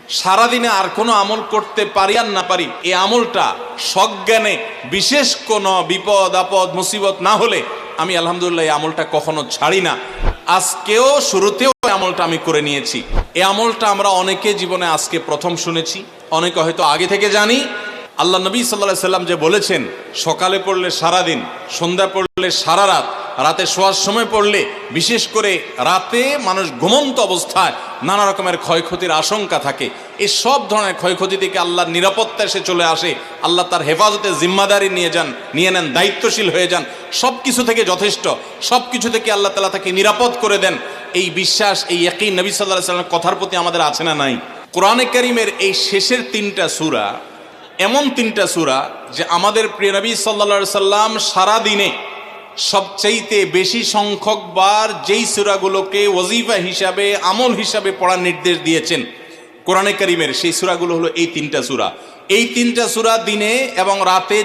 সারাদিনে আর কোনো আমল করতে পারি আর না পারি, এই আমলটা সজ্ঞানে বিশেষ কোনো বিপদ আপদ মুসিবত না হলে আমি আলহামদুলিল্লাহ এই আমলটা কখনো ছাড়ি না। আজকেও শুরুতেও আমলটা আমি করে নিয়েছি। এই আমলটা আমরা অনেকে জীবনে আজকে প্রথম শুনেছি, অনেকে হয়তো আগে থেকে জানি। আল্লাহ নবী সাল্লাল্লাহু আলাইহি সাল্লাম যে বলেছেন, সকালে পড়লে সারাদিন, সন্ধ্যা পড়লে সারা রাত, রাতে শোয়ার সময় পড়লে, বিশেষ করে রাতে মানুষ ঘুমন্ত অবস্থায় নানা রকমের ক্ষয়ক্ষতির আশঙ্কা থাকে, এই সব ধরনের ক্ষয়ক্ষতি থেকে আল্লাহর নিরাপত্তা এসে চলে আসে। আল্লাহ তার হেফাজতে জিম্মাদারি নিয়ে নেন, দায়িত্বশীল হয়ে যান। সব কিছু থেকে যথেষ্ট, সব কিছু থেকে আল্লাহ তাআলা তাকে নিরাপদ করে দেন। এই বিশ্বাস, এই ইয়াকিন নবী সাল্লাল্লাহু আলাইহি সাল্লামের কথার প্রতি আমাদের আছে না নাই? কোরআনে কারীমের এই শেষের 3টা সূরা এমন 3টা সূরা যে আমাদের প্রিয় নবী সাল্লাল্লাহু আলাইহি সাল্লাম সারাদিনে সবচাইতে বেশি সংখ্যক বার যেই সূরাগুলোকে ওয়াজিফা হিসাবে, আমল হিসাবে পড়ার নির্দেশ দিয়েছেন কোরআনে কারীমের, সেই সূরাগুলো হলো এই 3টা সূরা। এই 3টা সূরা দিনে এবং রাতে